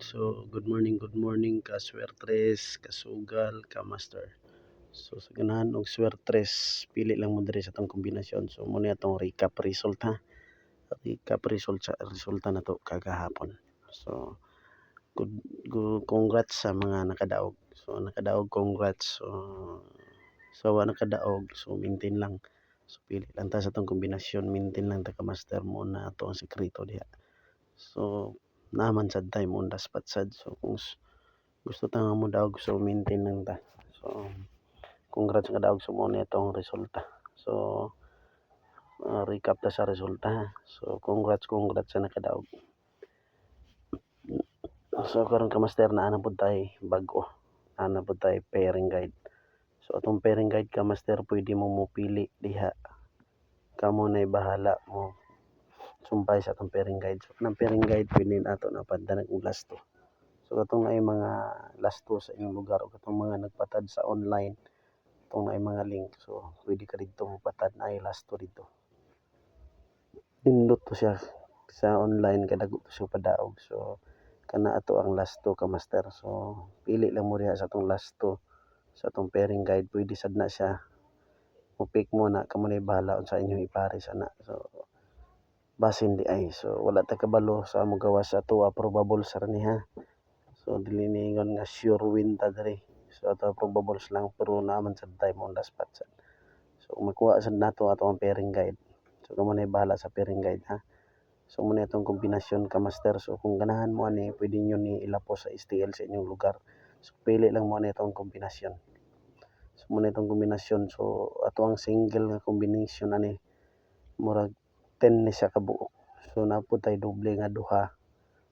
So good morning ka swertres, kasugal, ka master. So sa ganahan og swertres, pili lang mo diri sa atong kombinasyon. So muna atong recap result ha. Recap result sa resulta na to kagahapon. So congrats sa mga nakadaog. So nakadaog congrats. So wa nakadaog, so maintain lang. So pili lang ta sa atong kombinasyon, maintain lang ta ka master mo na ato ang sekreto diha. So naman sad time on the spot sad. So kung gusto ta nga mo daog, so maintain lang ta. So congrats nga daog sa mo itong resulta. So recap ta sa resulta ha. So congrats sa nakadaog. So karon ka master na ana pud tay bag-o. Ana pud tay pairing guide. So atong pairing guide ka master pwede mo mopili diha. Kamo nay bahala mo sumpay sa atong pairing guide. So kanang pairing guide pwede nato na paddanan og last 2. So katong ay mga last 2 sa inyong lugar o katong mga nagpatad sa online, katong ay mga link, so pwede ka dito magpatad na ay last 2 dito. Pindot to siya sa online kay dago to siya padaog. So kana ato ang last 2 ka master. So pili lang mo diha sa atong last 2 sa atong pairing guide, pwede sad na siya. Mo-pick mo na kamo nay bahala unsa inyong ipares ana. So basin di ay, so wala ta kabalo sa amo gawas sa tuwa probable sa ni ha. So dili ni ingon nga sure win ta diri. So ato probables lang pero naman sad time on the spot sad. So makuha sad nato ato ang pairing guide. So kamo nay bahala sa pairing guide ha. So muna itong kombinasyon ka master. So kung ganahan mo ani pwede nyo ni ilapos sa STL sa inyong lugar. So pili lang mo na itong kombinasyon. So muna itong kombinasyon. So ato ang single nga combination ani murag 10 ni siya kabuok. So napud tay doble nga duha.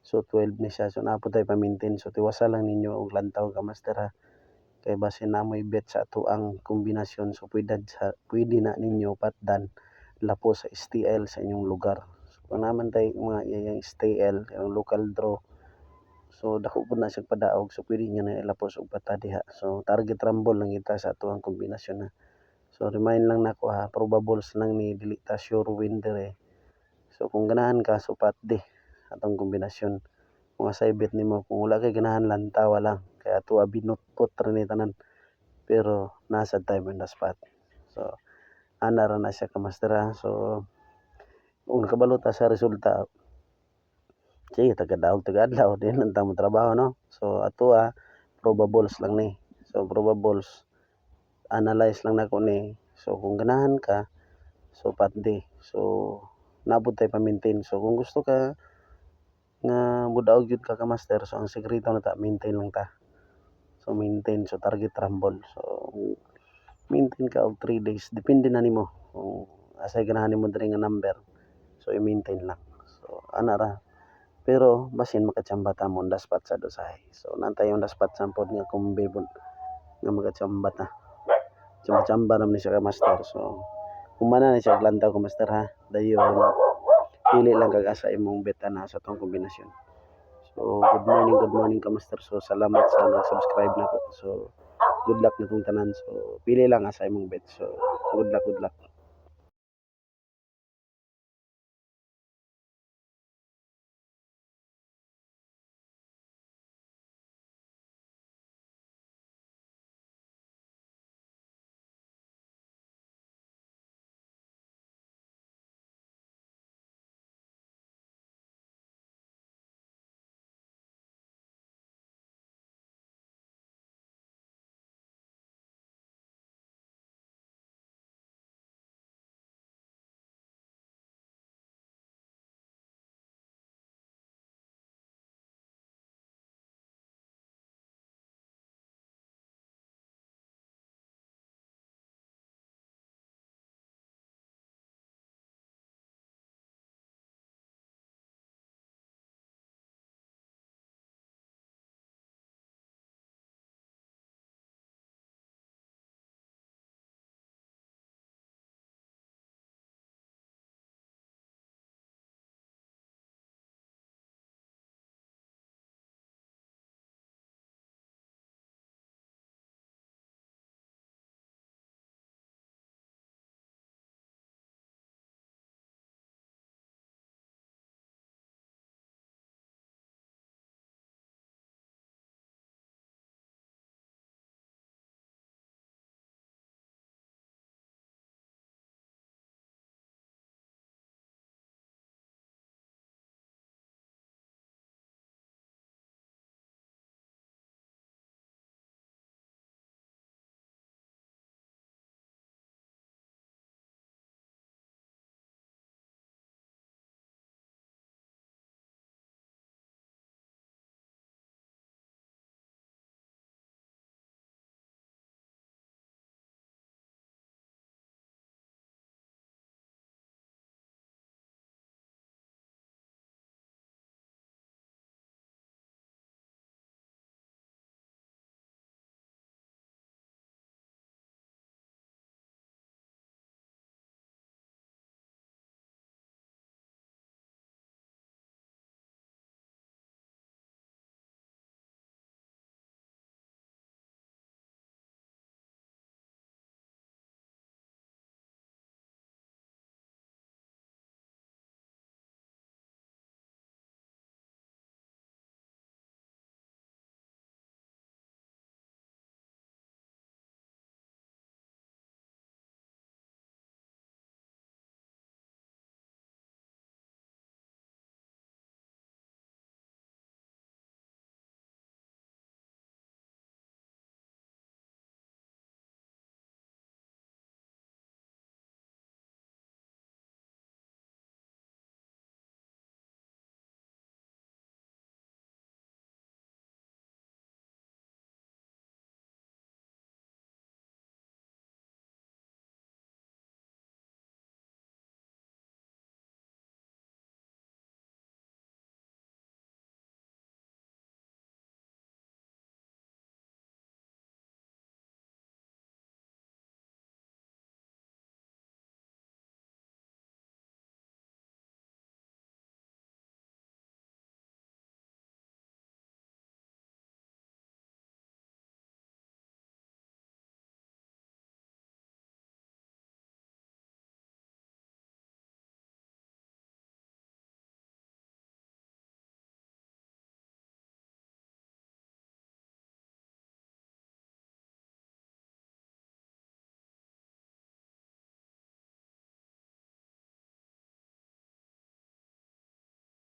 So 12 ni siya. So napud tay pa-maintain. So tiwasa lang ninyo og lantaw ka master ha. Kay base na mo'y bet sa ato ang kombinasyon. So pwede na ninyo patdan lapo sa STL sa inyong lugar. So kung naman tayo mga iyang STL, yung local draw, so dako po na siya padaog. So pwede nyo na ilapos og pata diha. So target rumble lang kita sa ato ang kombinasyon ha. So remind lang nako ha, probables lang ni dili ta sure win dire. So kung ganahan ka, so pat di atong kombinasyon. Kung asay bet nimo, kung wala kay ganahan lang, tawa lang. Kaya ato binutpot rin tanan. Pero nasa time on the spot. So ana ra na siya ka master ha. So kung nakabalo ta sa resulta, sige taga-daog taga-adlaw din ang tamo trabaho no. So ato probables lang ni. So probables analyze lang nako ni. So kung ganahan ka, so pat di. So nabot tay pa-maintain. So kung gusto ka nga mudaog gyud ka ka master, so ang sekreto na ta maintain lang ta. So maintain, so target rumble. So maintain ka og 3 days, depende na nimo kung asay ganahan nimo diri nga number. So i-maintain lang. So ana ra. Pero basin makatsamba ta mo on the spot sa usahay. So nantay on the spot sampod nga kumbibon nga makatsamba ta. Tsamba-tsamba naman ni siya ka master. So humana na siya lantaw ka master ha. Dayon pili lang kag asa imong bet ana sa tong kombinasyon. So good morning ka master. So salamat sa nag-subscribe nako. So good luck na tong tanan. So pili lang asa imong bet. So good luck.